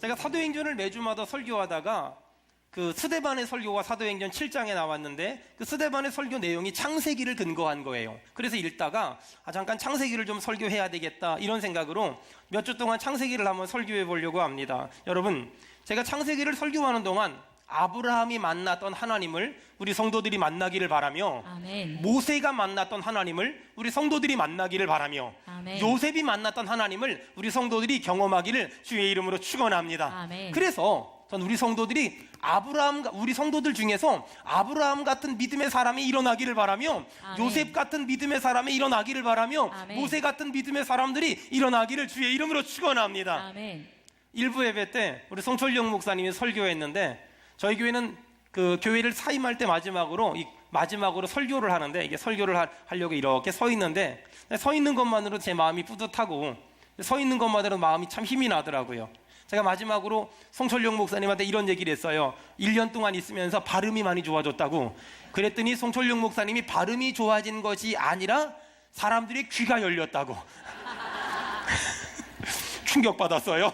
제가 사도행전을 매주마다 설교하다가 그 스데반의 설교가 사도행전 7장에 나왔는데 그 스데반의 설교 내용이 창세기를 근거한 거예요. 그래서 읽다가 잠깐 창세기를 좀 설교해야 되겠다 이런 생각으로 몇 주 동안 창세기를 한번 설교해 보려고 합니다. 여러분, 제가 창세기를 설교하는 동안 아브라함이 만났던 하나님을 우리 성도들이 만나기를 바라며, 아멘. 모세가 만났던 하나님을 우리 성도들이 만나기를 바라며, 아멘. 요셉이 만났던 하나님을 우리 성도들이 경험하기를 주의 이름으로 축원합니다. 아멘. 그래서 전 우리 성도들이 우리 성도들 중에서 아브라함 같은 믿음의 사람이 일어나기를 바라며, 아멘. 요셉 같은 믿음의 사람이 일어나기를 바라며, 아멘. 모세 같은 믿음의 사람들이 일어나기를 주의 이름으로 축원합니다. 아멘. 일부 예배 때 우리 송철용 목사님이 설교했는데, 저희 교회는 그 교회를 사임할 때 마지막으로 설교를 하는데, 이게 설교를 하려고 이렇게 서 있는데, 서 있는 것만으로 제 마음이 뿌듯하고 서 있는 것만으로 마음이 참 힘이 나더라고요. 제가 마지막으로 송철용 목사님한테 이런 얘기를 했어요. 1년 동안 있으면서 발음이 많이 좋아졌다고. 그랬더니 송철용 목사님이 발음이 좋아진 것이 아니라 사람들의 귀가 열렸다고. 충격받았어요.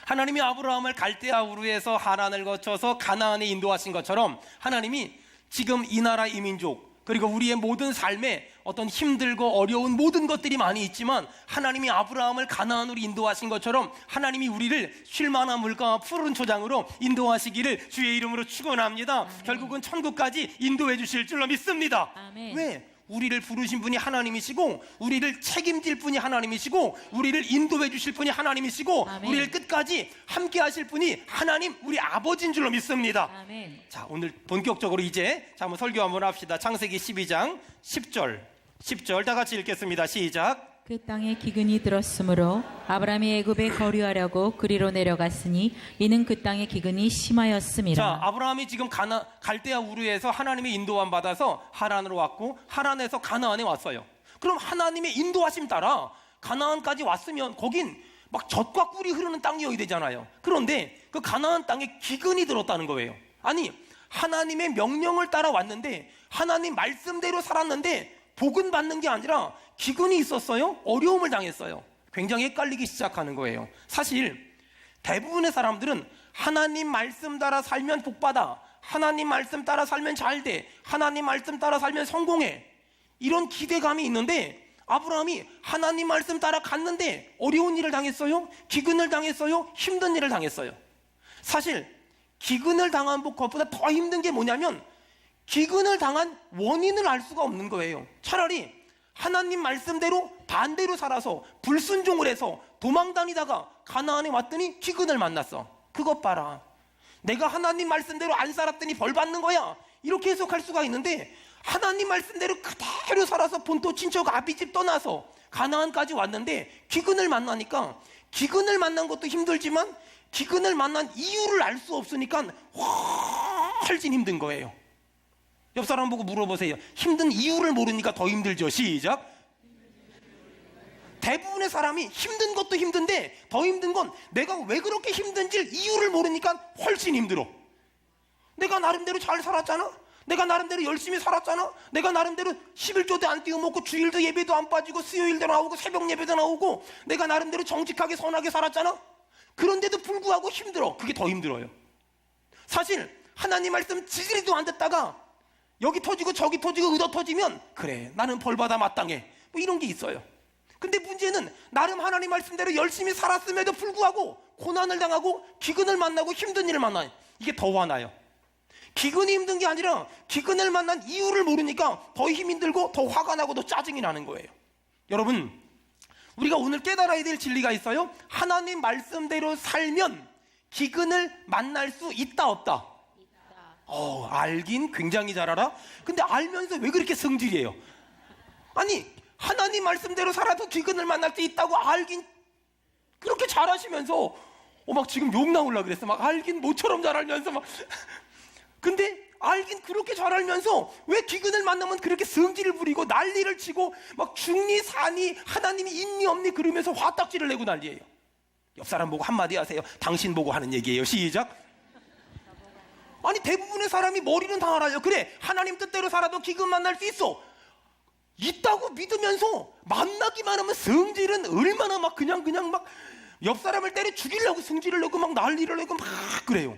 하나님이 아브라함을 갈대아 우르에서 하란을 거쳐서 가나안에 인도하신 것처럼 하나님이 지금 이 나라 이 민족, 그리고 우리의 모든 삶에 어떤 힘들고 어려운 모든 것들이 많이 있지만 하나님이 아브라함을 가나안으로 인도하신 것처럼 하나님이 우리를 쉴만한 물가와 푸른 초장으로 인도하시기를 주의 이름으로 축원합니다. 아멘. 결국은 천국까지 인도해 주실 줄로 믿습니다. 아멘. 왜? 우리를 부르신 분이 하나님이시고, 우리를 책임질 분이 하나님이시고, 우리를 인도해 주실 분이 하나님이시고, 아멘. 우리를 끝까지 함께 하실 분이 하나님, 우리 아버지인 줄로 믿습니다. 아멘. 자, 오늘 본격적으로 이제 한번 설교 한번 합시다. 창세기 12장 10절 다 같이 읽겠습니다. 시작. 그 땅에 기근이 들었으므로 아브라함이 애굽에 거류하려고 그리로 내려갔으니 이는 그 땅에 기근이 심하였음이라. 자, 아브라함이 지금 갈대아 우르에서 하나님의 인도함 받아서 하란으로 왔고, 하란에서 가나안에 왔어요. 그럼 하나님의 인도하심 따라 가나안까지 왔으면 거긴 막 젖과 꿀이 흐르는 땅이어야 되잖아요. 그런데 그 가나안 땅에 기근이 들었다는 거예요. 아니, 하나님의 명령을 따라 왔는데, 하나님 말씀대로 살았는데 복은 받는 게 아니라 기근이 있었어요. 어려움을 당했어요. 굉장히 헷갈리기 시작하는 거예요. 사실 대부분의 사람들은 하나님 말씀 따라 살면 복받아, 하나님 말씀 따라 살면 잘돼, 하나님 말씀 따라 살면 성공해, 이런 기대감이 있는데, 아브라함이 하나님 말씀 따라 갔는데 어려운 일을 당했어요? 기근을 당했어요? 힘든 일을 당했어요? 사실 기근을 당한 것보다 더 힘든 게 뭐냐면, 기근을 당한 원인을 알 수가 없는 거예요. 차라리 하나님 말씀대로 반대로 살아서 불순종을 해서 도망 다니다가 가나안에 왔더니 기근을 만났어. 그것 봐라, 내가 하나님 말씀대로 안 살았더니 벌 받는 거야, 이렇게 해석할 수가 있는데, 하나님 말씀대로 그대로 살아서 본토 친척 아비집 떠나서 가나안까지 왔는데 기근을 만나니까, 기근을 만난 것도 힘들지만 기근을 만난 이유를 알 수 없으니까 훨씬 힘든 거예요. 옆 사람 보고 물어보세요. 힘든 이유를 모르니까 더 힘들죠. 시작. 대부분의 사람이 힘든 것도 힘든데 더 힘든 건 내가 왜 그렇게 힘든지 이유를 모르니까 훨씬 힘들어. 내가 나름대로 잘 살았잖아, 내가 나름대로 열심히 살았잖아, 내가 나름대로 11조도 안 띄워먹고 주일도 예배도 안 빠지고 수요일도 나오고 새벽 예배도 나오고 내가 나름대로 정직하게 선하게 살았잖아. 그런데도 불구하고 힘들어. 그게 더 힘들어요. 사실 하나님 말씀 지지리도 안 듣다가 여기 터지고 저기 터지고 의도 터지면 그래, 나는 벌받아 마땅해, 뭐 이런 게 있어요. 근데 문제는 나름 하나님 말씀대로 열심히 살았음에도 불구하고 고난을 당하고 기근을 만나고 힘든 일을 만나요. 이게 더 화나요. 기근이 힘든 게 아니라 기근을 만난 이유를 모르니까 더 힘이 들고 더 화가 나고 더 짜증이 나는 거예요. 여러분, 우리가 오늘 깨달아야 될 진리가 있어요. 하나님 말씀대로 살면 기근을 만날 수 있다 없다? 알긴 굉장히 잘 알아. 근데 알면서 왜 그렇게 성질이에요? 아니, 하나님 말씀대로 살아도 기근을 만날 수 있다고 알긴 그렇게 잘 아시면서 막 지금 욕 나오려고 그랬어. 막 알긴 모처럼 잘 알면서 막 근데 알긴 그렇게 잘 알면서 왜 기근을 만나면 그렇게 성질을 부리고 난리를 치고 막 죽니 사니 하나님이 있니 없니 그러면서 화딱지를 내고 난리예요. 옆 사람 보고 한마디 하세요. 당신 보고 하는 얘기예요. 시작. 아니, 대부분의 사람이 머리는 다 알아요. 그래, 하나님 뜻대로 살아도 기근 만날 수 있어, 있다고 믿으면서 만나기만 하면 성질은 얼마나 막 그냥 옆 사람을 때려 죽이려고 승질을 내고 막 난리를 내고 막 그래요.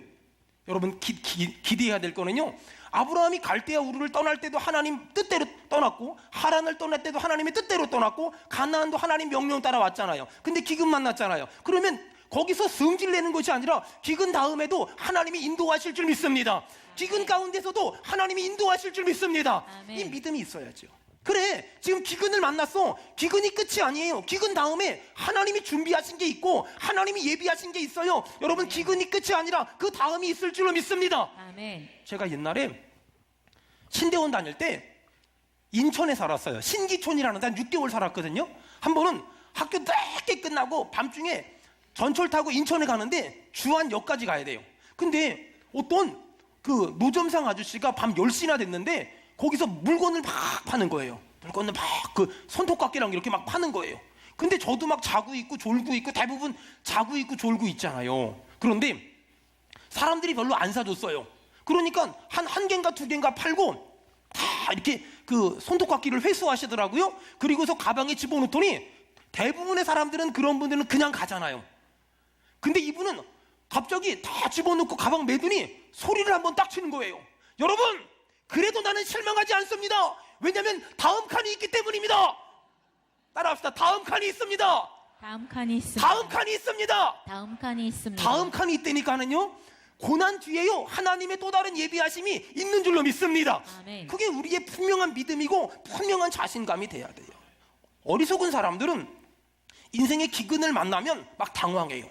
여러분 기대해야 될 거는요, 아브라함이 갈대아 우르를 떠날 때도 하나님 뜻대로 떠났고, 하란을 떠날 때도 하나님의 뜻대로 떠났고, 가나안도 하나님 명령 따라 왔잖아요. 근데 기근 만났잖아요. 그러면 거기서 성질 내는 것이 아니라 기근 다음에도 하나님이 인도하실 줄 믿습니다. 기근 가운데서도 하나님이 인도하실 줄 믿습니다. 아멘. 이 믿음이 있어야죠. 그래, 지금 기근을 만났어. 기근이 끝이 아니에요. 기근 다음에 하나님이 준비하신 게 있고 하나님이 예비하신 게 있어요. 여러분, 기근이 끝이 아니라 그 다음이 있을 줄로 믿습니다. 아멘. 제가 옛날에 신대원 다닐 때 인천에 살았어요. 신기촌이라는 데 한 6개월 살았거든요. 한 번은 학교 늦게 끝나고 밤중에 전철 타고 인천에 가는데 주안역까지 가야 돼요. 근데 어떤 그 노점상 아저씨가 밤 10시나 됐는데 거기서 물건을 막 파는 거예요. 물건을 막 그 손톱깎이랑 이렇게 막 파는 거예요. 근데 저도 막 자고 있고 졸고 있고, 대부분 자고 있고 졸고 있잖아요. 그런데 사람들이 별로 안 사줬어요. 그러니까 한 개인가 두 개인가 팔고 다 이렇게 그 손톱깎이를 회수하시더라고요. 그리고서 가방에 집어넣더니 대부분의 사람들은, 그런 분들은 그냥 가잖아요. 근데 이분은 갑자기 다 집어넣고 가방 매더니 소리를 한번 딱 치는 거예요. 여러분, 그래도 나는 실망하지 않습니다. 왜냐하면 다음 칸이 있기 때문입니다. 따라합시다. 다음 칸이 있습니다. 다음 칸이 있습니다. 다음 칸이 있습니다. 다음 칸이 있습니다. 다음 칸이 있다니까는요, 고난 뒤에요 하나님의 또 다른 예비하심이 있는 줄로 믿습니다. 아멘. 그게 우리의 분명한 믿음이고 분명한 자신감이 돼야 돼요. 어리석은 사람들은 인생의 기근을 만나면 막 당황해요.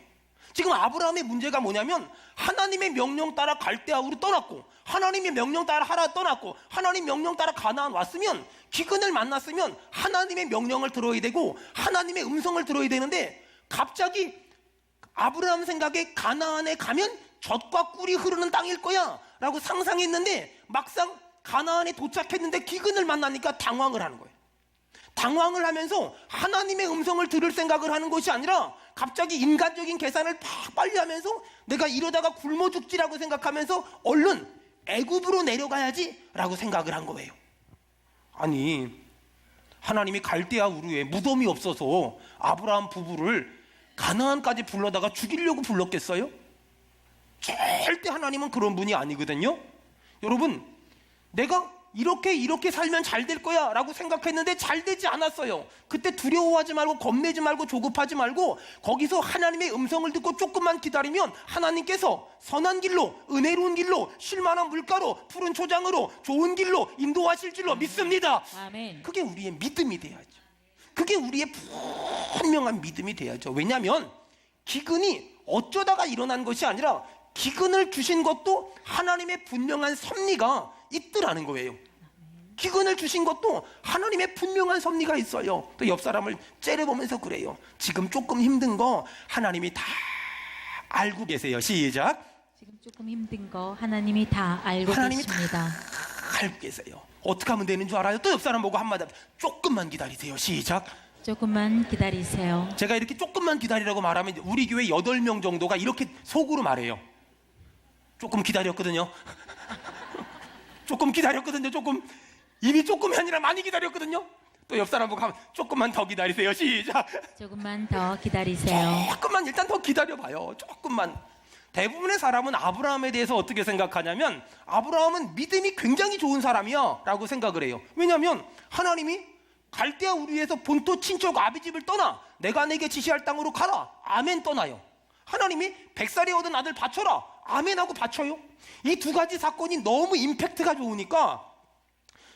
지금 아브라함의 문제가 뭐냐면, 하나님의 명령 따라 갈대아우로 떠났고, 하나님의 명령 따라 하라 떠났고, 하나님 명령 따라 가나안 왔으면, 기근을 만났으면 하나님의 명령을 들어야 되고 하나님의 음성을 들어야 되는데, 갑자기 아브라함 생각에 가나안에 가면 젖과 꿀이 흐르는 땅일 거야 라고 상상했는데, 막상 가나안에 도착했는데 기근을 만나니까 당황을 하는 거예요. 당황을 하면서 하나님의 음성을 들을 생각을 하는 것이 아니라 갑자기 인간적인 계산을 팍 빨리 하면서 내가 이러다가 굶어 죽지라고 생각하면서 얼른 애굽으로 내려가야지 라고 생각을 한 거예요. 아니, 하나님이 갈대아 우르에 무덤이 없어서 아브라함 부부를 가나안까지 불러다가 죽이려고 불렀겠어요? 절대 하나님은 그런 분이 아니거든요. 여러분, 내가 이렇게 살면 잘 될 거야 라고 생각했는데 잘 되지 않았어요. 그때 두려워하지 말고 겁내지 말고 조급하지 말고 거기서 하나님의 음성을 듣고 조금만 기다리면 하나님께서 선한 길로, 은혜로운 길로, 쉴만한 물가로, 푸른 초장으로, 좋은 길로 인도하실 줄로 믿습니다. 아멘. 그게 우리의 믿음이 돼야죠. 그게 우리의 분명한 믿음이 돼야죠. 왜냐하면 기근이 어쩌다가 일어난 것이 아니라 기근을 주신 것도 하나님의 분명한 섭리가 있더라는 거예요. 기근을 주신 것도 하나님의 분명한 섭리가 있어요. 또 옆 사람을 째려보면서 그래요. 지금 조금 힘든 거 하나님이 다 알고 계세요. 시작. 지금 조금 힘든 거 하나님이 다 알고 하나님이 계십니다. 다 알고 계세요. 어떻게 하면 되는 줄 알아요? 또 옆 사람 보고 한마디, 조금만 기다리세요. 시작. 조금만 기다리세요. 제가 이렇게 조금만 기다리라고 말하면 우리 교회 8명 정도가 이렇게 속으로 말해요. 조금 기다렸거든요. 조금 기다렸거든요. 조금, 이미 조금이 아니라 많이 기다렸거든요. 또 옆 사람 보고 하면 조금만 더 기다리세요. 시작. 조금만 더 기다리세요. 조금만 일단 더 기다려봐요. 조금만. 대부분의 사람은 아브라함에 대해서 어떻게 생각하냐면, 아브라함은 믿음이 굉장히 좋은 사람이야 라고 생각을 해요. 왜냐하면 하나님이 갈대아 우르에서 본토 친척 아비집을 떠나 내가 내게 지시할 땅으로 가라. 아멘. 떠나요. 하나님이 100살에 얻은 아들 바쳐라. 아멘하고 바쳐요. 이 두 가지 사건이 너무 임팩트가 좋으니까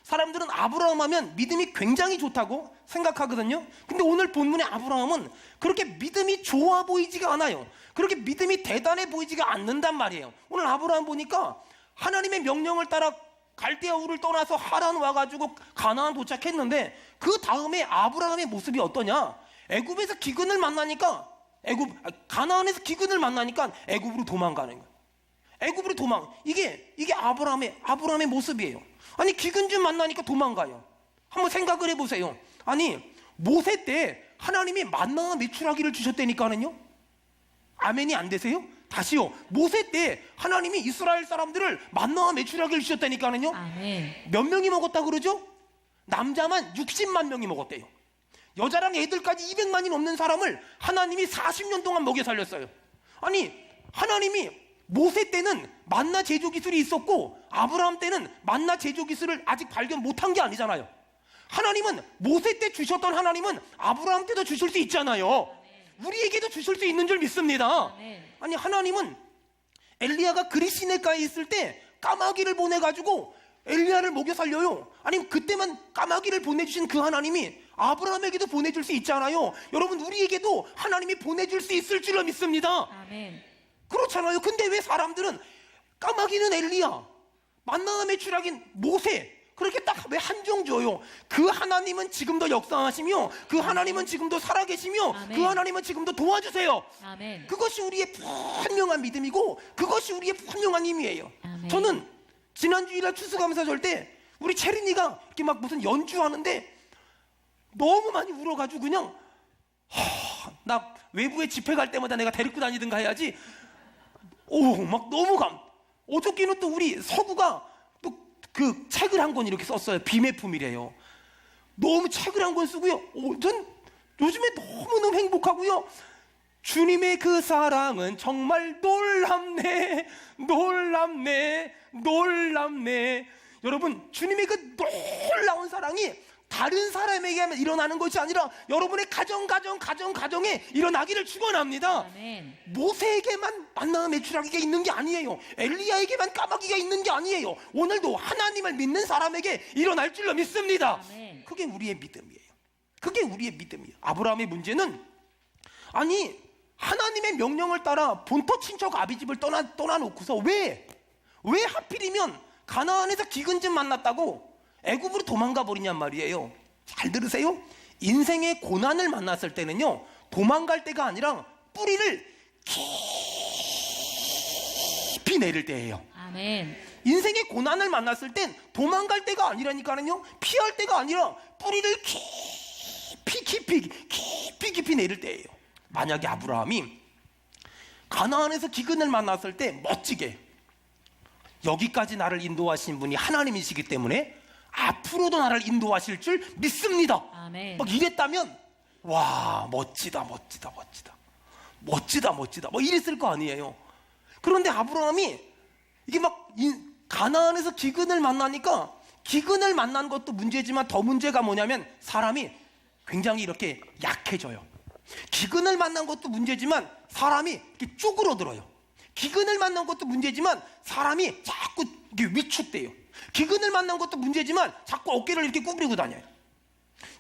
사람들은 아브라함 하면 믿음이 굉장히 좋다고 생각하거든요. 근데 오늘 본문의 아브라함은 그렇게 믿음이 좋아 보이지가 않아요. 그렇게 믿음이 대단해 보이지가 않는단 말이에요. 오늘 아브라함 보니까 하나님의 명령을 따라 갈대아 우르를 떠나서 하란 와가지고 가나안 도착했는데, 그 다음에 아브라함의 모습이 어떠냐? 애굽에서 기근을 만나니까 가나안에서 기근을 만나니까 애굽으로 도망가는 거예요. 애굽으로 도망. 이게 아브라함의 모습이에요. 아니, 기근 좀 만나니까 도망가요. 한번 생각을 해보세요. 아니, 모세 때 하나님이 만나와 메추라기를 주셨다니까는요. 아멘이 안 되세요? 다시요. 모세 때 하나님이 이스라엘 사람들을 만나와 메추라기를 주셨다니까는요. 아멘. 몇 명이 먹었다 그러죠? 남자만 60만 명이 먹었대요. 여자랑 애들까지 200만이 넘는 사람을 하나님이 40년 동안 먹여 살렸어요. 아니, 하나님이 모세 때는 만나 제조 기술이 있었고 아브라함 때는 만나 제조 기술을 아직 발견 못한 게 아니잖아요. 하나님은 모세 때 주셨던 하나님은 아브라함 때도 주실 수 있잖아요. 우리에게도 주실 수 있는 줄 믿습니다. 아니, 하나님은 엘리야가 그리시네가에 있을 때 까마귀를 보내가지고 엘리야를 먹여 살려요. 아니, 그때만 까마귀를 보내주신 그 하나님이 아브라함에게도 보내줄 수 있잖아요. 여러분, 우리에게도 하나님이 보내줄 수 있을 줄로 믿습니다. 아멘. 그렇잖아요. 근데 왜 사람들은 까마귀는 엘리야, 만나의 매출하긴 모세, 그렇게 딱 왜 한정 줘요? 그 하나님은 지금도 역사하시며 그 하나님은 지금도 살아계시며 아멘. 그 하나님은 지금도 도와주세요. 아멘. 그것이 우리의 분명한 믿음이고 그것이 우리의 분명한 힘이에요. 아멘. 저는 지난 주일날 추수감사절 때 우리 채린이가 이렇게 막 무슨 연주하는데 너무 많이 울어가지고 그냥 나 외부에 집회 갈 때마다 내가 데리고 다니든가 해야지. 막 너무 어저께는 또 우리 서구가 또 그 책을 한 권 이렇게 썼어요. 비매품이래요. 너무 책을 한 권 쓰고요. 전 요즘에 너무너무 행복하고요. 주님의 그 사랑은 정말 놀랍네, 놀랍네, 놀랍네. 여러분, 주님의 그 놀라운 사랑이 다른 사람에게만 일어나는 것이 아니라 여러분의 가정에 일어나기를 축원합니다. 아멘. 모세에게만 만나의 매출하기가 있는 게 아니에요. 엘리야에게만 까마귀가 있는 게 아니에요. 오늘도 하나님을 믿는 사람에게 일어날 줄로 믿습니다. 아멘. 그게 우리의 믿음이에요. 그게 우리의 믿음이에요. 아브라함의 문제는, 아니, 하나님의 명령을 따라 본토 친척 아비집을 떠나놓고서 왜 하필이면 가나안에서 기근집 만났다고 애굽으로 도망가 버리냔 말이에요. 잘 들으세요. 인생의 고난을 만났을 때는요, 도망갈 때가 아니라 뿌리를 깊이 내릴 때예요. 아멘. 인생의 고난을 만났을 땐 도망갈 때가 아니라니까는요, 피할 때가 아니라 뿌리를 깊이 내릴 때예요. 만약에 아브라함이 가나안에서 기근을 만났을 때 멋지게 여기까지 나를 인도하신 분이 하나님이시기 때문에 앞으로도 나를 인도하실 줄 믿습니다. 아멘. 막 이랬다면 와, 멋지다 뭐 이랬을 거 아니에요. 그런데 아브라함이 이게 막 가나안에서 기근을 만나니까, 기근을 만난 것도 문제지만 더 문제가 뭐냐면 사람이 굉장히 이렇게 약해져요. 기근을 만난 것도 문제지만 사람이 이렇게 쪼그러들어요. 기근을 만난 것도 문제지만 사람이 자꾸 이렇게 위축돼요. 기근을 만난 것도 문제지만 자꾸 어깨를 이렇게 구부리고 다녀요.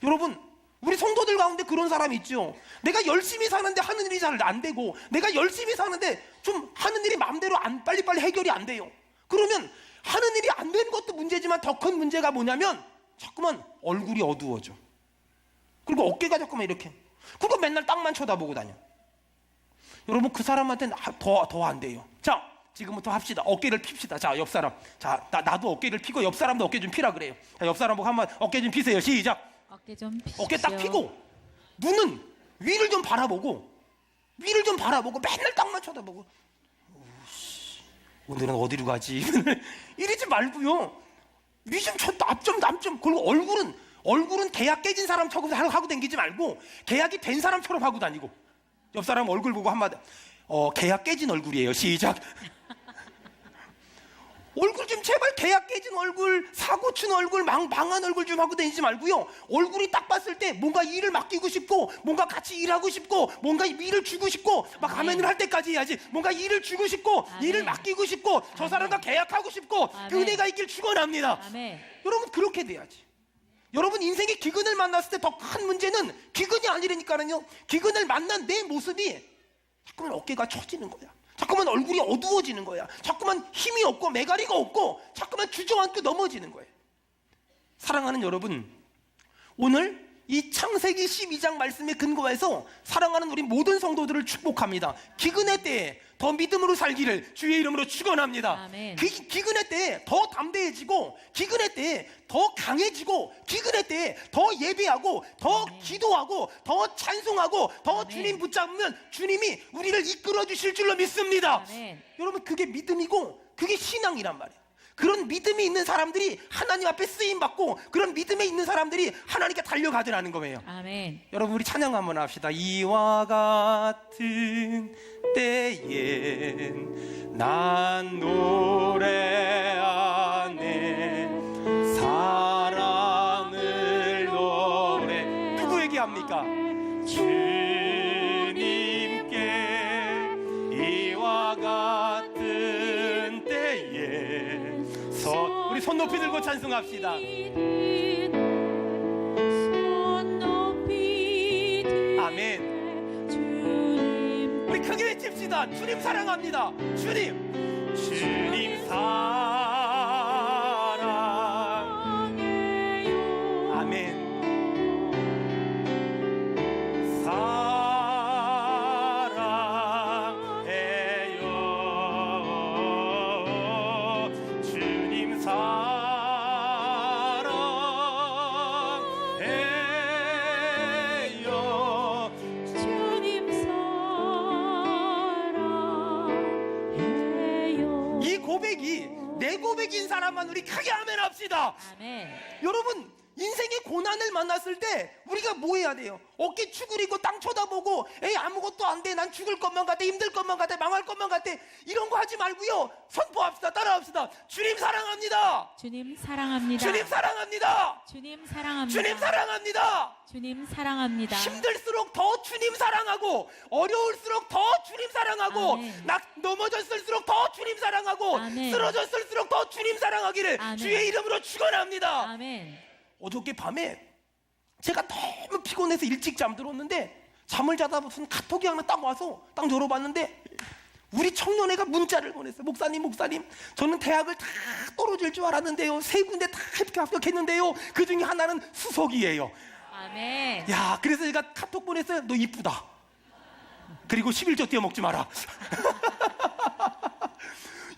여러분, 우리 성도들 가운데 그런 사람이 있죠. 내가 열심히 사는데 하는 일이 잘 안 되고, 내가 열심히 사는데 좀 하는 일이 마음대로 빨리빨리 해결이 안 돼요. 그러면 하는 일이 안 되는 것도 문제지만 더 큰 문제가 뭐냐면 자꾸만 얼굴이 어두워져. 그리고 어깨가 자꾸만 이렇게, 그리고 맨날 땅만 쳐다보고 다녀. 여러분, 그 사람한테는 더 안 돼요. 자, 지금부터 합시다. 어깨를 핍시다. 자, 옆 사람. 자, 나도 어깨를 피고 옆 사람도 어깨 좀 피라 그래요. 자, 옆 사람 보고 한번 어깨 좀 피세요. 시작. 어깨 좀 피십시오. 어깨 딱 피고 눈은 위를 좀 바라보고 맨날 땅만 쳐다보고, 오늘은 어디로 가지? 이러지 말고요. 위 좀 쳐, 남 좀. 그리고 얼굴은 계약 깨진 사람처럼 하고 다니지 말고 계약이 된 사람처럼 하고 다니고. 옆 사람 얼굴 보고 한마디, 계약 깨진 얼굴이에요. 시작. 얼굴 좀 제발, 계약 깨진 얼굴, 사고 친 얼굴, 망한 얼굴 좀 하고 다니지 말고요. 얼굴이 딱 봤을 때 뭔가 일을 맡기고 싶고, 뭔가 같이 일하고 싶고, 뭔가 일을 주고 싶고, 막 아멘을 할 때까지 해야지. 뭔가 일을 주고 싶고, 아멘. 일을 맡기고 싶고, 저 사람과 계약하고 싶고, 그 은혜가 있길 축원합니다. 아멘. 여러분, 그렇게 돼야지. 여러분, 인생의 기근을 만났을 때 더 큰 문제는 기근이 아니라니까요. 기근을 만난 내 모습이 자꾸만 어깨가 처지는 거야. 자꾸만 얼굴이 어두워지는 거야. 자꾸만 힘이 없고 매가리가 없고 자꾸만 주저앉고 넘어지는 거예요. 사랑하는 여러분, 오늘 이 창세기 12장 말씀에 근거해서 사랑하는 우리 모든 성도들을 축복합니다. 기근의 때에 더 믿음으로 살기를 주의 이름으로 축원합니다. 아멘. 기근의 때에 더 담대해지고, 기근의 때에 더 강해지고, 기근의 때에 더 예배하고, 더 기도하고, 더 찬송하고, 더 아멘. 주님 붙잡으면 주님이 우리를 이끌어 주실 줄로 믿습니다. 아멘. 여러분, 그게 믿음이고 그게 신앙이란 말이에요. 그런 믿음이 있는 사람들이 하나님 앞에 쓰임 받고 그런 믿음에 있는 사람들이 하나님께 달려가더라는 거예요. 아멘. 여러분 우리 찬양 한번 합시다. 이와 같은 때엔 난 노래하네 사랑을 노래. 누구에게 합니까? 주님께 이와 같은 때에 우리 손 높이 들고 찬송합시다. 아멘. 우리 크게 외칩시다. 주님 사랑합니다. 주님 사랑해요. 아멘. 주님 사랑해요. 이 고백이 내 고백인 사람만 우리 크게 아멘 합시다. 아멘. 여러분 인생의 고난을 만났을 때 우리가 뭐 해야 돼요? 어깨 추그리고 땅 쳐다보고 에이 아무것도 안 돼, 난 죽을 것만 같아, 힘들 것만 같아, 망할 것만 같아, 이런 거 하지 말고요, 선포합시다. 따라합시다. 주님 사랑합니다. 주님 사랑합니다. 주님 사랑합니다. 주님 사랑합니다. 주님 사랑합니다. 주님 사랑합니다. 힘들수록 더 주님 사랑하고 어려울수록 더 주님 사랑하고 아멘. 넘어졌을수록 더 주님 사랑하고 아멘. 쓰러졌을수록 더 주님 사랑하기를 아멘. 주의 이름으로 축원합니다. 아멘. 어저께 밤에 제가 너무 피곤해서 일찍 잠들었는데 잠을 자다 무슨 카톡이 하나 딱 와서 딱 열어봤는데 우리 청년회가 문자를 보냈어요. 목사님 저는 대학을 다 떨어질 줄 알았는데요, 3군데 다 합격했는데요, 그 중에 하나는 수석이에요. 아멘. 야, 그래서 제가 카톡 보냈어요. 너 이쁘다. 그리고 11조 띄어 먹지 마라.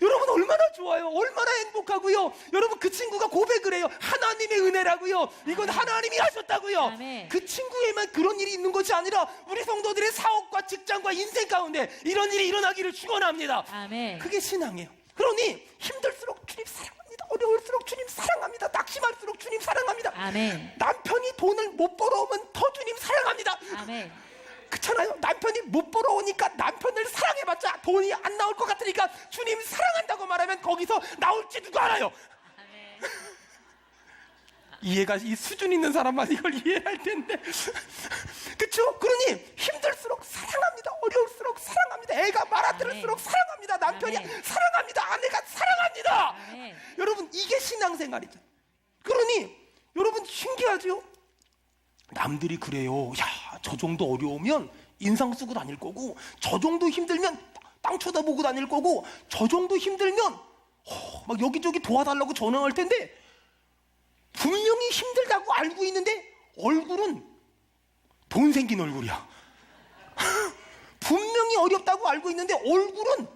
여러분 얼마나 좋아요, 얼마나 행복하고요. 여러분 그 친구가 고백을 해요. 하나님의 은혜라고요. 이건 하나님이 하셨다고요. 아멘. 그 친구에만 그런 일이 있는 것이 아니라 우리 성도들의 사업과 직장과 인생 가운데 이런 일이 일어나기를 축원합니다. 아멘. 그게 신앙이에요. 그러니 힘들수록 주님 사랑합니다. 어려울수록 주님 사랑합니다. 낙심할수록 주님 사랑합니다. 아멘. 남편이 돈을 못 벌어오면 더 주님 사랑합니다. 아멘. 그렇잖아요. 남편이 못 벌어오니까 남편을 사랑해봤자 돈이 안 나올 것 같으니까 주님 사랑한다고 말하면 거기서 나올지 누가 알아요. 아멘. 이해가, 이 수준 있는 사람만 이걸 이해할 텐데. 그렇죠? 그러니 힘들수록 사랑합니다. 어려울수록 사랑합니다. 애가 말아들을수록 사랑합니다. 남편이 아멘. 사랑합니다. 아내가 사랑합니다. 아멘. 여러분 이게 신앙생활이죠. 그러니 여러분 신기하죠? 남들이 그래요. 야, 저 정도 어려우면 인상 쓰고 다닐 거고, 저 정도 힘들면 땅 쳐다보고 다닐 거고, 저 정도 힘들면 막 여기저기 도와달라고 전화할 텐데, 분명히 힘들다고 알고 있는데 얼굴은 돈 생긴 얼굴이야. 분명히 어렵다고 알고 있는데 얼굴은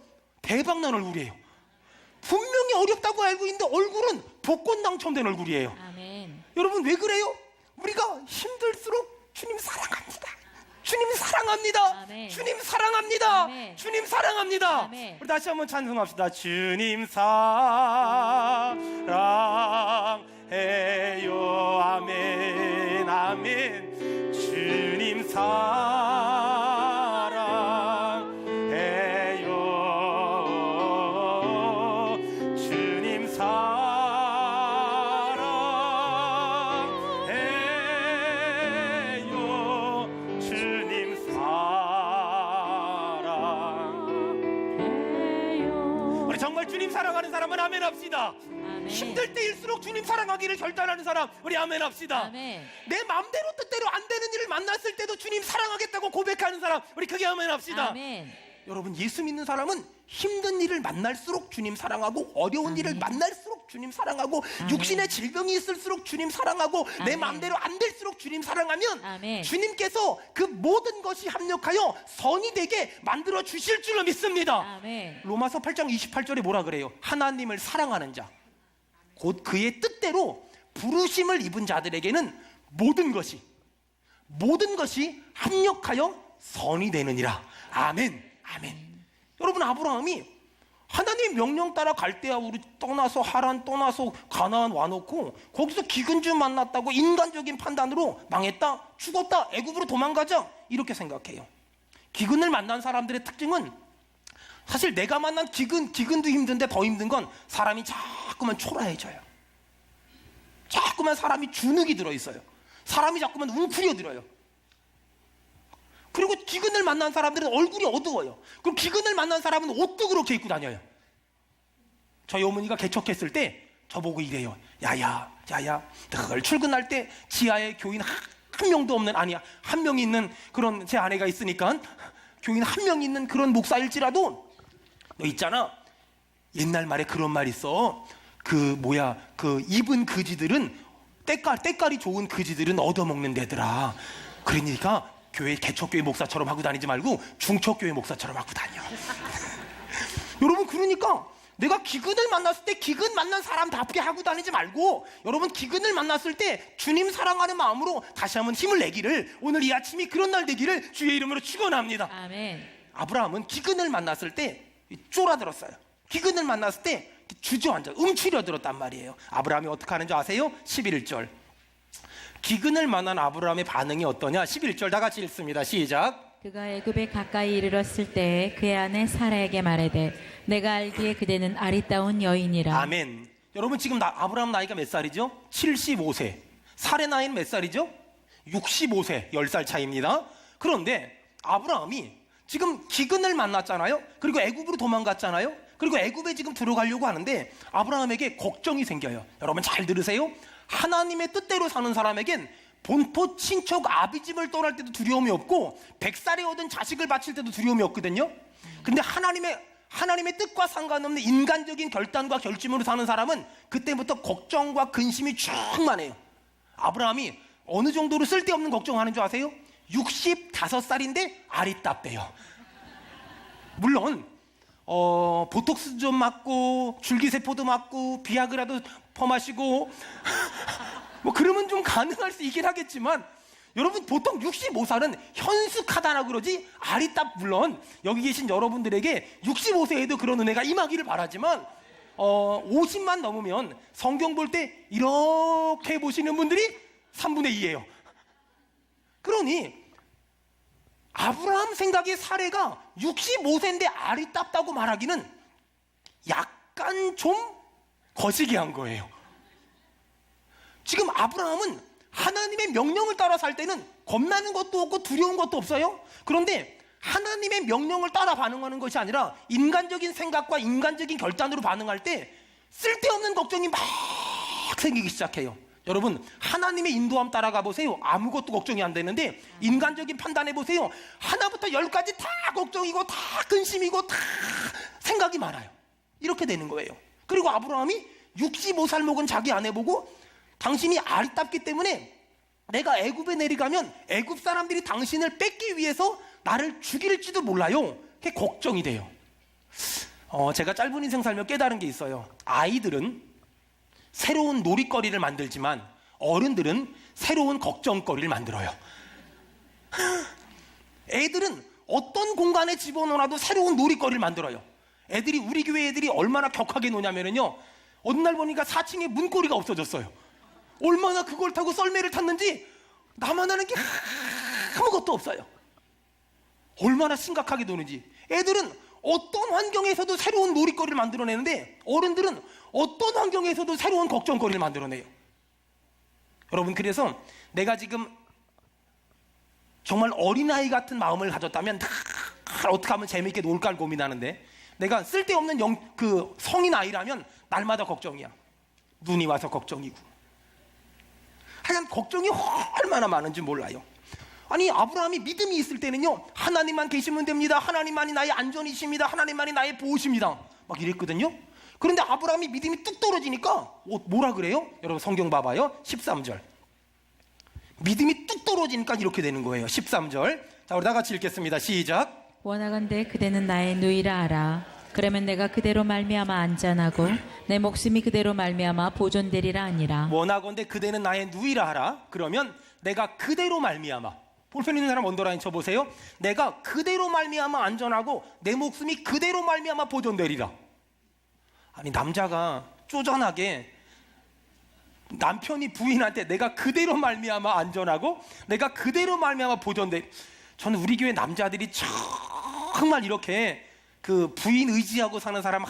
대박난 얼굴이에요. 분명히 어렵다고 알고 있는데 얼굴은 복권 당첨된 얼굴이에요. 아멘. 여러분 왜 그래요? 우리가 힘들수록 주님 사랑합니다. 주님 사랑합니다. 아멘. 주님 사랑합니다. 아멘. 주님 사랑합니다. 아멘. 우리 다시 한번 찬송합시다. 주님 사랑해요. 아멘. 아멘. 주님 사랑해요. 주님 사랑해요. 주님 사랑. 우리 정말 주님 사랑하는 사람은 아멘 합시다. 아멘. 힘들 때일수록 주님 사랑하기를 결단하는 사람 우리 아멘 합시다. 아멘. 내 마음대로 뜻대로 안 되는 일을 만났을 때도 주님 사랑하겠다고 고백하는 사람 우리 크게 아멘 합시다. 아멘. 여러분 예수 믿는 사람은 힘든 일을 만날수록 주님 사랑하고, 어려운 일을 만날수록 주님 사랑하고, 육신의 질병이 있을수록 주님 사랑하고, 내 아멘. 마음대로 안 될수록 주님 사랑하면 아멘. 주님께서 그 모든 것이 합력하여 선이 되게 만들어 주실 줄로 믿습니다. 아멘. 로마서 8장 28절에 뭐라 그래요? 하나님을 사랑하는 자, 곧 그의 뜻대로 부르심을 입은 자들에게는 모든 것이 합력하여 선이 되느니라. 아멘. 아멘. 여러분 아브라함이 하나님 명령 따라 갈대아 우르 떠나서 하란 떠나서 가나안 와놓고 거기서 기근주 만났다고 인간적인 판단으로 망했다, 죽었다, 애굽으로 도망가자 이렇게 생각해요. 기근을 만난 사람들의 특징은 사실 내가 만난 기근도 힘든데 더 힘든 건 사람이 자꾸만 초라해져요. 자꾸만 사람이 주눅이 들어있어요. 사람이 자꾸만 웅크려들어요. 그리고 기근을 만난 사람들은 얼굴이 어두워요. 그럼 기근을 만난 사람은 옷도 그렇게 입고 다녀요. 저희 어머니가 개척했을 때 저보고 이래요. 야야 늘 출근할 때 지하에 교인 한 명도 없는, 아니야, 한 명이 있는 그런, 제 아내가 있으니까 교인 한 명 있는 그런 목사일지라도 너 있잖아, 옛날 말에 그런 말 있어. 그 입은 그지들은 때깔이 좋은 그지들은 얻어먹는 데더라. 그러니까 교회 개척교회 목사처럼 하고 다니지 말고 중척교회 목사처럼 하고 다녀. 여러분, 그러니까 내가 기근을 만났을 때 기근 만난 사람답게 하고 다니지 말고, 여러분 기근을 만났을 때 주님 사랑하는 마음으로 다시 한번 힘을 내기를, 오늘 이 아침이 그런 날 되기를 주의 이름으로 축원합니다. 아멘. 아브라함은 기근을 만났을 때 쫄아들었어요. 기근을 만났을 때 주저앉아 움츠려들었단 말이에요. 아브라함이 어떻게 하는지 아세요? 11절. 기근을 만난 아브라함의 반응이 어떠냐? 11절 다 같이 읽습니다. 시작. 그가 애굽에 가까이 이르렀을 때 그의 아내 사라에게 말하되 내가 알기에 그대는 아리따운 여인이라. 아멘. 여러분, 지금 아브라함 나이가 몇 살이죠? 75세. 사레 나이는 몇 살이죠? 65세. 10살 차이입니다. 그런데 아브라함이 지금 기근을 만났잖아요. 그리고 애굽으로 도망갔잖아요. 그리고 애굽에 지금 들어가려고 하는데 아브라함에게 걱정이 생겨요. 여러분 잘 들으세요. 하나님의 뜻대로 사는 사람에겐 본토 친척 아비집을 떠날 때도 두려움이 없고 100살에 얻은 자식을 바칠 때도 두려움이 없거든요. 근데 하나님의 뜻과 상관없는 인간적인 결단과 결심으로 사는 사람은 그때부터 걱정과 근심이 충만해요. 아브라함이 어느 정도로 쓸데없는 걱정하는 줄 아세요? 65살인데 아리따대요. 물론 보톡스 좀 맞고 줄기세포도 맞고 비아그라도 퍼마시고 뭐 그러면 좀 가능할 수 있긴 하겠지만, 여러분 보통 65살은 현숙하다라고 그러지, 아리따, 물론 여기 계신 여러분들에게 65세에도 그런 은혜가 임하기를 바라지만 50만 넘으면 성경 볼 때 이렇게 보시는 분들이 3분의 2예요. 그러니 아브라함 생각의 사례가 65세인데 아리따다고 말하기는 약간 좀 거시기한 거예요. 지금 아브라함은 하나님의 명령을 따라 살 때는 겁나는 것도 없고 두려운 것도 없어요. 그런데 하나님의 명령을 따라 반응하는 것이 아니라 인간적인 생각과 인간적인 결단으로 반응할 때 쓸데없는 걱정이 막 생기기 시작해요. 여러분, 하나님의 인도함 따라가 보세요. 아무것도 걱정이 안 되는데 인간적인 판단해 보세요. 하나부터 10까지 다 걱정이고 다 근심이고 다 생각이 많아요. 이렇게 되는 거예요. 그리고 아브라함이 65살 먹은 자기 아내 보고 당신이 아리따기 때문에 내가 애굽에 내려가면 애굽 사람들이 당신을 뺏기 위해서 나를 죽일지도 몰라요. 그게 걱정이 돼요. 제가 짧은 인생 살며 깨달은 게 있어요. 아이들은 새로운 놀이거리를 만들지만 어른들은 새로운 걱정거리를 만들어요. 애들은 어떤 공간에 집어넣어놔도 새로운 놀이거리를 만들어요. 우리 교회 애들이 얼마나 격하게 노냐면요, 어느 날 보니까 4층에 문고리가 없어졌어요. 얼마나 그걸 타고 썰매를 탔는지 나만 하는 게 아무것도 없어요. 얼마나 심각하게 노는지. 애들은 어떤 환경에서도 새로운 놀이거리를 만들어내는데 어른들은 어떤 환경에서도 새로운 걱정거리를 만들어내요. 여러분, 그래서 내가 지금 정말 어린아이 같은 마음을 가졌다면 어떻게 하면 재미있게 놀까 고민하는데, 내가 쓸데없는 성인 아이라면 날마다 걱정이야. 눈이 와서 걱정이고, 하여간 걱정이 얼마나 많은지 몰라요. 아니, 아브라함이 믿음이 있을 때는요, 하나님만 계시면 됩니다. 하나님만이 나의 안전이십니다. 하나님만이 나의 보호십니다. 막 이랬거든요. 그런데 아브라함이 믿음이 뚝 떨어지니까 뭐라 그래요? 여러분 성경 봐봐요. 13절. 믿음이 뚝 떨어지니까 이렇게 되는 거예요. 13절. 자, 우리 다 같이 읽겠습니다. 시작. 원하건대 그대는 나의 누이라 하라. 그러면 내가 그대로 말미암아 안전하고 내 목숨이 그대로 말미암아 보존되리라 하니라. 원하건대 그대는 나의 누이라 하라. 그러면 내가 그대로 말미암아, 볼펜 있는 사람 언더라인 쳐보세요. 내가 그대로 말미암아 안전하고 내 목숨이 그대로 말미암아 보존되리라. 아니, 남자가 쪼잔하게 남편이 부인한테 내가 그대로 말미암아 안전하고 내가 그대로 말미암아 보존돼. 저는 우리 교회 남자들이 정말 이렇게 그 부인 의지하고 사는 사람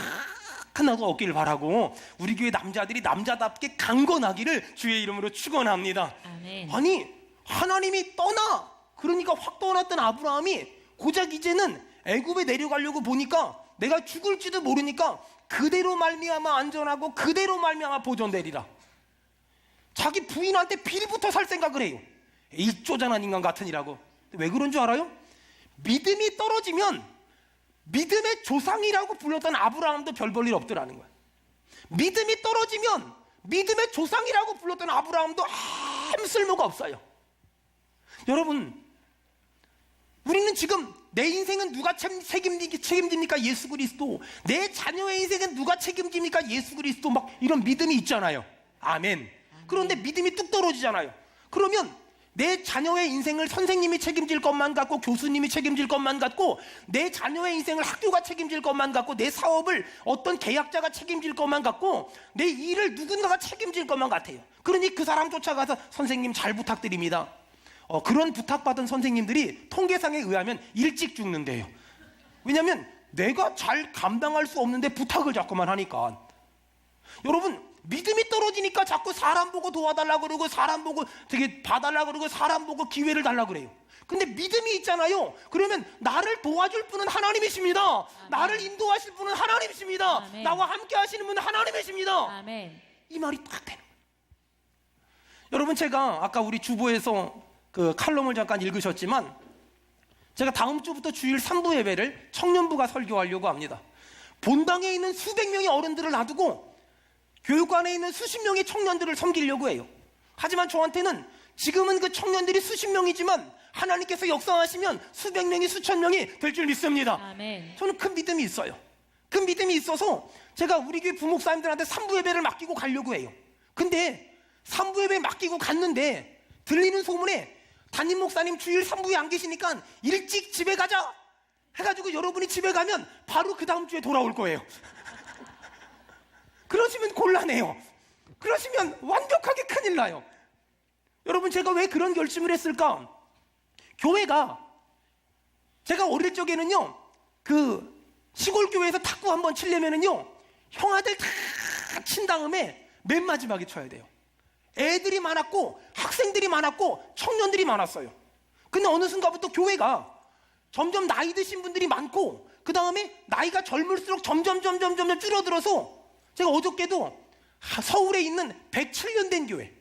하나도 없기를 바라고, 우리 교회 남자들이 남자답게 강건하기를 주의 이름으로 축원합니다. 아멘. 아니, 하나님이 떠나, 그러니까 확 떠났던 아브라함이 고작 이제는 애굽에 내려가려고 보니까 내가 죽을지도 모르니까 그대로 말미암아 안전하고 그대로 말미암아 보존되리라. 자기 부인한테 빌부터 살 생각을 해요. 이 쪼잔한 인간 같으니라고. 왜 그런 줄 알아요? 믿음이 떨어지면 믿음의 조상이라고 불렀던 아브라함도 별 볼 일 없더라는 거야. 믿음이 떨어지면 믿음의 조상이라고 불렀던 아브라함도 아무 쓸모가 없어요. 여러분, 우리는 지금 내 인생은 누가 책임집니까? 예수 그리스도. 내 자녀의 인생은 누가 책임집니까? 예수 그리스도. 막 이런 믿음이 있잖아요. 아멘. 그런데 믿음이 뚝 떨어지잖아요. 그러면 내 자녀의 인생을 선생님이 책임질 것만 같고, 교수님이 책임질 것만 같고, 내 자녀의 인생을 학교가 책임질 것만 같고, 내 사업을 어떤 계약자가 책임질 것만 같고, 내 일을 누군가가 책임질 것만 같아요. 그러니 그 사람 쫓아가서 선생님 잘 부탁드립니다. 그런 부탁받은 선생님들이 통계상에 의하면 일찍 죽는데요. 왜냐하면 내가 잘 감당할 수 없는데 부탁을 자꾸만 하니까. 여러분, 믿음이 떨어지니까 자꾸 사람 보고 도와달라고 그러고, 사람 보고 되게 봐달라고 그러고, 사람 보고 기회를 달라고 그래요. 근데 믿음이 있잖아요. 그러면 나를 도와줄 분은 하나님이십니다. 아멘. 나를 인도하실 분은 하나님이십니다. 아멘. 나와 함께 하시는 분은 하나님이십니다. 아멘. 이 말이 딱 되는 거예요. 여러분, 제가 아까 우리 주보에서 그 칼럼을 잠깐 읽으셨지만, 제가 다음 주부터 주일 3부 예배를 청년부가 설교하려고 합니다. 본당에 있는 수백 명의 어른들을 놔두고 교육관에 있는 수십 명의 청년들을 섬기려고 해요. 하지만 저한테는 지금은 그 청년들이 수십 명이지만 하나님께서 역사하시면 수백 명이 수천 명이 될 줄 믿습니다. 아멘. 저는 큰 믿음이 있어요. 그 믿음이 있어서 제가 우리 교회 부목사님들한테 3부 예배를 맡기고 가려고 해요. 근데 3부 예배 맡기고 갔는데 들리는 소문에 담임 목사님 주일 3부에 안 계시니까 일찍 집에 가자 해가지고 여러분이 집에 가면 바로 그 다음 주에 돌아올 거예요. 그러시면 곤란해요. 그러시면 완벽하게 큰일 나요. 여러분, 제가 왜 그런 결심을 했을까? 교회가, 제가 어릴 적에는요, 그 시골 교회에서 탁구 한번 치려면은요, 형아들 다 친 다음에 맨 마지막에 쳐야 돼요. 애들이 많았고 학생들이 많았고 청년들이 많았어요. 근데 어느 순간부터 교회가 점점 나이 드신 분들이 많고, 그 다음에 나이가 젊을수록 점점 줄어들어서, 제가 어저께도 서울에 있는 107년 된 교회,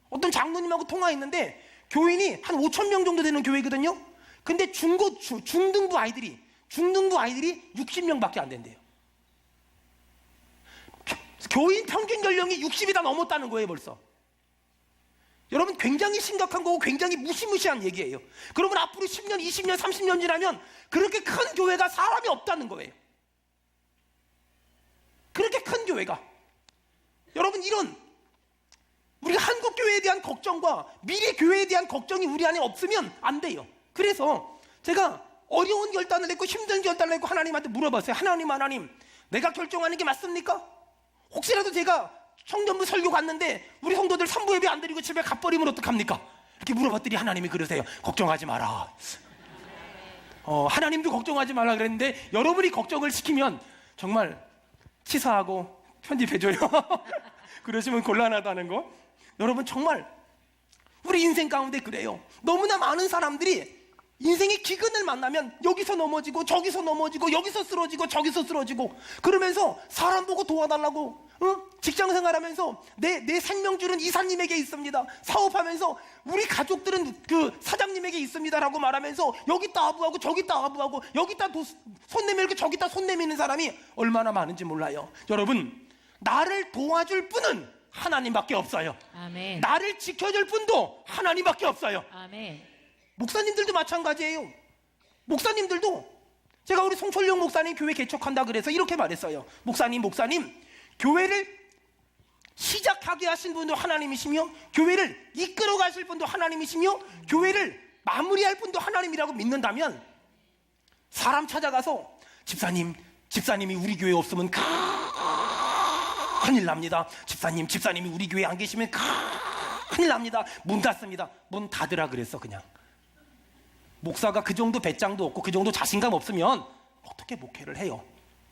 어떤 장로님하고 통화했는데 교인이 한 5천 명 정도 되는 교회거든요. 근데 중등부 아이들이 60명밖에 안 된대요. 교인 평균 연령이 60이 다 넘었다는 거예요, 벌써. 여러분, 굉장히 심각한 거고 굉장히 무시무시한 얘기예요. 그러면 앞으로 10년, 20년, 30년 지나면 그렇게 큰 교회가 사람이 없다는 거예요. 그렇게 큰 교회가. 여러분, 이런 우리가 한국 교회에 대한 걱정과 미래 교회에 대한 걱정이 우리 안에 없으면 안 돼요. 그래서 제가 어려운 결단을 했고 힘든 결단을 했고 하나님한테 물어봤어요. 하나님, 내가 결정하는 게 맞습니까? 혹시라도 제가 청년부 설교 갔는데 우리 성도들 3부 예배 안 드리고 집에 가버리면 어떡합니까? 이렇게 물어봤더니 하나님이 그러세요. 걱정하지 마라. 하나님도 걱정하지 말라 그랬는데, 여러분이 걱정을 시키면 정말 치사하고 편집해줘요. 그러시면 곤란하다는 거. 여러분, 정말 우리 인생 가운데 그래요. 너무나 많은 사람들이 인생의 기근을 만나면 여기서 넘어지고 저기서 넘어지고 여기서 쓰러지고 저기서 쓰러지고, 그러면서 사람 보고 도와달라고, 직장 생활하면서 내 생명줄은 이사님에게 있습니다. 사업하면서 우리 가족들은 그 사장님에게 있습니다라고 말하면서 여기다 아부하고 저기다 아부하고, 여기다 손 내밀고 저기다 손 내미는 사람이 얼마나 많은지 몰라요. 여러분, 나를 도와줄 분은 하나님밖에 없어요. 아멘. 나를 지켜줄 분도 하나님밖에 없어요. 아멘. 목사님들도 마찬가지예요. 목사님들도, 제가 우리 송철용 목사님 교회 개척한다 그래서 이렇게 말했어요. 목사님, 교회를 시작하게 하신 분도 하나님이시며, 교회를 이끌어 가실 분도 하나님이시며, 교회를 마무리할 분도 하나님이라고 믿는다면, 사람 찾아가서 집사님이 우리 교회 없으면 큰일 납니다. 집사님이 우리 교회 안 계시면 큰일 납니다. 문 닫습니다. 문 닫으라 그랬어. 그냥 목사가 그 정도 배짱도 없고 그 정도 자신감 없으면 어떻게 목회를 해요?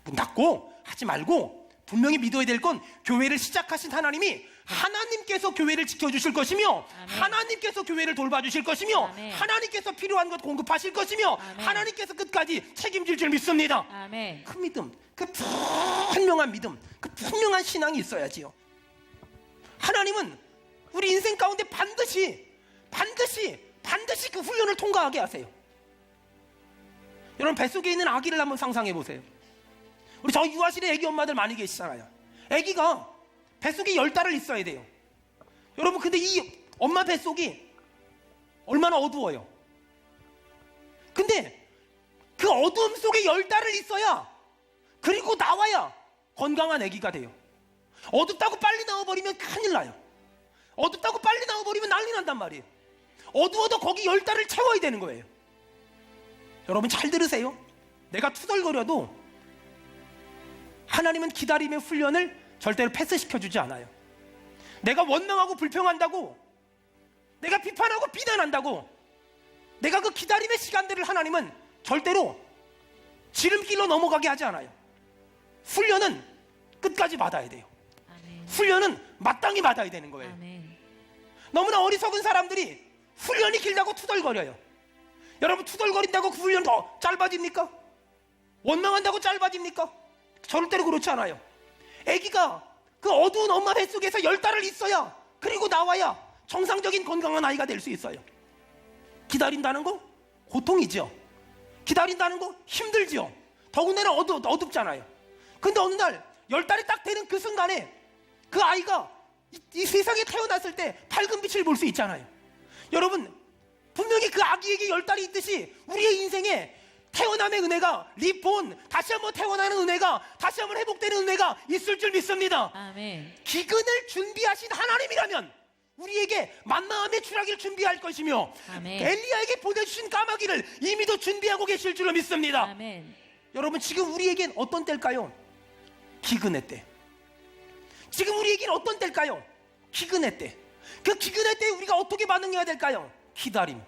문 닫고 하지 말고, 분명히 믿어야 될 건 교회를 시작하신 하나님께서 교회를 지켜주실 것이며, 아멘. 하나님께서 교회를 돌봐주실 것이며, 아멘. 하나님께서 필요한 것 공급하실 것이며, 아멘. 하나님께서 끝까지 책임질 줄 믿습니다. 아멘. 그 믿음, 그 분명한 믿음, 그 분명한 신앙이 있어야지요. 하나님은 우리 인생 가운데 반드시 그 훈련을 통과하게 하세요. 여러분, 뱃속에 있는 아기를 한번 상상해 보세요. 우리 저 유아실에 아기 엄마들 많이 계시잖아요. 아기가 뱃속에 10달을 있어야 돼요. 여러분, 근데 이 엄마 뱃속이 얼마나 어두워요. 근데 그 어두움 속에 10달을 있어야, 그리고 나와야 건강한 아기가 돼요. 어둡다고 빨리 나와버리면 큰일 나요. 어둡다고 빨리 나와버리면 난리 난단 말이에요. 어두워도 거기 10달을 채워야 되는 거예요. 여러분, 잘 들으세요. 내가 투덜거려도 하나님은 기다림의 훈련을 절대로 패스시켜주지 않아요. 내가 원망하고 불평한다고, 내가 비판하고 비난한다고, 내가 그 기다림의 시간들을 하나님은 절대로 지름길로 넘어가게 하지 않아요. 훈련은 끝까지 받아야 돼요. 아멘. 훈련은 마땅히 받아야 되는 거예요. 아멘. 너무나 어리석은 사람들이 훈련이 길다고 투덜거려요. 여러분, 투덜거린다고 그 훈련 더 짧아집니까? 원망한다고 짧아집니까? 절대로 그렇지 않아요. 아기가 그 어두운 엄마 뱃속에서 10달을 있어야, 그리고 나와야 정상적인 건강한 아이가 될 수 있어요. 기다린다는 거 고통이죠. 기다린다는 거 힘들죠. 더군다나 어둡잖아요. 근데 어느 날 10달이 딱 되는 그 순간에 그 아이가 이 세상에 태어났을 때 밝은 빛을 볼 수 있잖아요. 여러분, 분명히 그 아기에게 10달이 있듯이 우리의 인생에 태어남의 은혜가, 리본, 다시 한번 태어나는 은혜가, 다시 한번 회복되는 은혜가 있을 줄 믿습니다. 아멘. 기근을 준비하신 하나님이라면 우리에게 만나함의 추락을 준비할 것이며, 아멘. 엘리야에게 보내주신 까마귀를 이미도 준비하고 계실 줄로 믿습니다. 아멘. 여러분, 지금 우리에겐 어떤 때일까요? 기근의 때. 지금 우리에겐 어떤 때일까요? 기근의 때. 그 기근의 때 우리가 어떻게 반응해야 될까요? 기다림.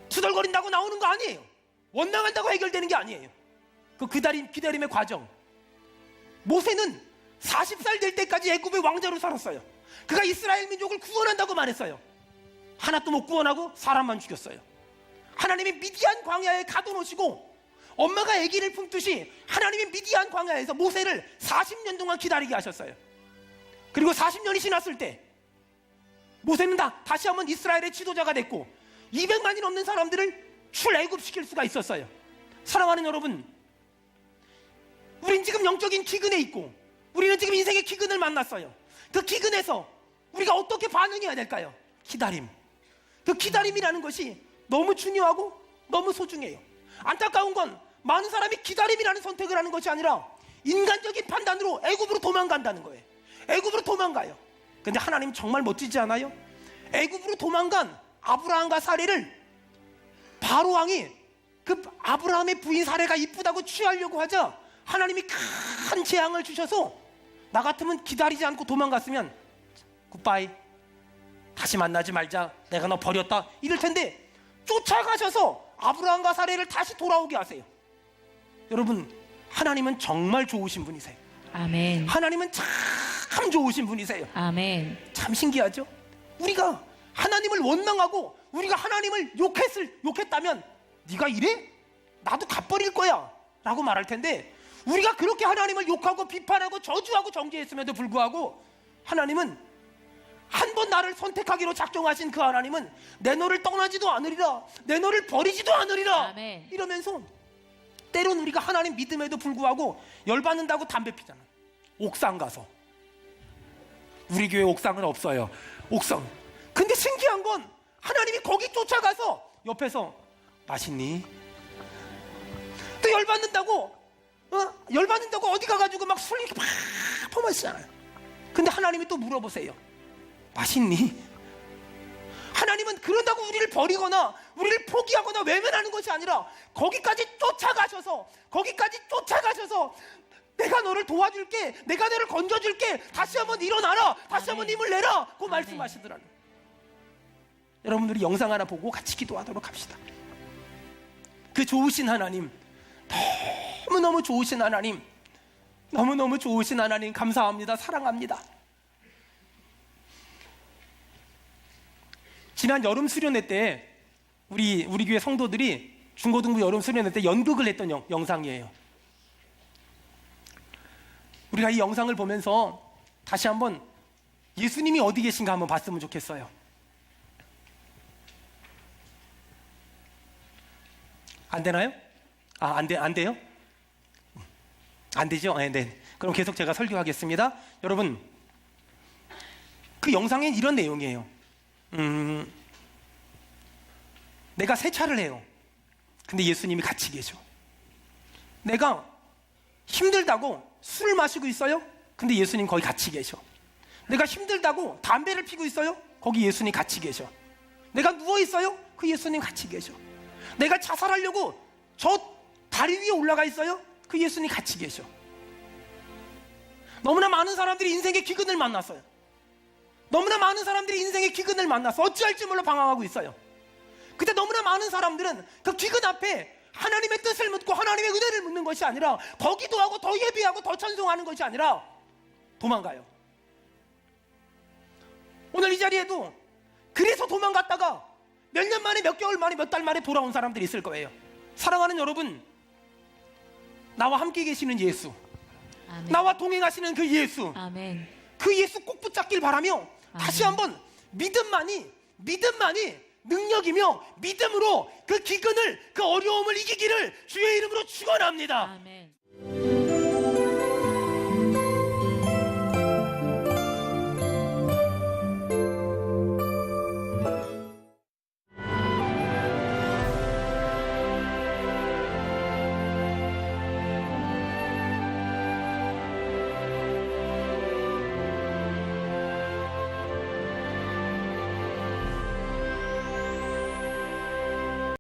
투덜거린다고 나오는 거 아니에요. 원망한다고 해결되는 게 아니에요. 그 기다림의 과정. 모세는 40살 될 때까지 애굽의 왕자로 살았어요. 그가 이스라엘 민족을 구원한다고 말했어요. 하나도 못 구원하고 사람만 죽였어요. 하나님이 미디안 광야에 가둬놓으시고 엄마가 아기를 품듯이 하나님이 미디안 광야에서 모세를 40년 동안 기다리게 하셨어요. 그리고 40년이 지났을 때 모세는 다시 한번 이스라엘의 지도자가 됐고 200만이 넘는 사람들을 출애굽시킬 수가 있었어요. 사랑하는 여러분, 우린 지금 영적인 기근에 있고 우리는 지금 인생의 기근을 만났어요. 그 기근에서 우리가 어떻게 반응해야 될까요? 기다림. 그 기다림이라는 것이 너무 중요하고 너무 소중해요. 안타까운 건 많은 사람이 기다림이라는 선택을 하는 것이 아니라 인간적인 판단으로 애굽으로 도망간다는 거예요. 애굽으로 도망가요. 근데 하나님 정말 멋지지 않아요? 애굽으로 도망간 아브라함과 사례를 바로 왕이 그 아브라함의 부인 사례가 이쁘다고 취하려고 하자 하나님이 큰 재앙을 주셔서 나 같으면 기다리지 않고 도망갔으면 굿바이, 다시 만나지 말자, 내가 너 버렸다 이럴 텐데 쫓아가셔서 아브라함과 사례를 다시 돌아오게 하세요. 여러분, 하나님은 정말 좋으신 분이세요. 아멘. 하나님은 참 좋으신 분이세요. 아멘. 참 신기하죠? 우리가 하나님을 원망하고 우리가 하나님을 욕했다면 네가 이래? 나도 갚버릴 거야 라고 말할 텐데, 우리가 그렇게 하나님을 욕하고 비판하고 저주하고 정죄했음에도 불구하고 하나님은 한 번 나를 선택하기로 작정하신 그 하나님은 내 너를 떠나지도 않으리라, 내 너를 버리지도 않으리라. 아멘. 이러면서 때론 우리가 하나님 믿음에도 불구하고 열받는다고 담배 피잖아. 옥상 가서. 우리 교회 옥상은 없어요. 옥상. 근데 신기한 건 하나님이 거기 쫓아가서 옆에서 맛있니? 또 열받는다고 어디 가가지고 막 술 이렇게 막 퍼마시잖아요. 근데 하나님이 또 물어보세요. 맛있니? 하나님은 그런다고 우리를 버리거나 우리를 포기하거나 외면하는 것이 아니라 거기까지 쫓아가셔서 내가 너를 도와줄게, 내가 너를 건져줄게, 다시 한번 일어나라, 다시 한번 아멘. 힘을 내라, 그 아멘. 말씀하시더라는. 여러분들이 영상 하나 보고 같이 기도하도록 합시다. 그 좋으신 하나님, 너무너무 좋으신 하나님, 너무너무 좋으신 하나님 감사합니다. 사랑합니다. 지난 여름 수련회 때 우리 교회 성도들이 중고등부 여름 수련회 때 연극을 했던 영상이에요. 우리가 이 영상을 보면서 다시 한번 예수님이 어디 계신가 한번 봤으면 좋겠어요. 안 되나요? 안 돼요? 안 되죠? 네. 그럼 계속 제가 설교하겠습니다. 여러분, 그 영상엔 이런 내용이에요. 내가 세차를 해요. 근데 예수님이 같이 계셔. 내가 힘들다고 술을 마시고 있어요. 근데 예수님 거기 같이 계셔. 내가 힘들다고 담배를 피고 있어요. 거기 예수님 같이 계셔. 내가 누워 있어요. 그 예수님 같이 계셔. 내가 자살하려고 저 다리 위에 올라가 있어요. 그 예수님 같이 계셔. 너무나 많은 사람들이 인생의 기근을 만났어요. 너무나 많은 사람들이 인생의 기근을 만나서 어찌할지 몰라 방황하고 있어요. 근데 너무나 많은 사람들은 그 기근 앞에 하나님의 뜻을 묻고 하나님의 은혜를 묻는 것이 아니라 더 기도하고 더 예비하고 더 찬송하는 것이 아니라 도망가요. 오늘 이 자리에도 그래서 도망갔다가 몇 년 만에, 몇 개월 만에, 몇 달 만에 돌아온 사람들이 있을 거예요. 사랑하는 여러분, 나와 함께 계시는 예수, 아멘. 나와 동행하시는 그 예수, 아멘. 그 예수 꼭 붙잡길 바라며 다시 한번 믿음만이 능력이며 믿음으로 그 기근을, 그 어려움을 이기기를 주의 이름으로 축원합니다. 아멘.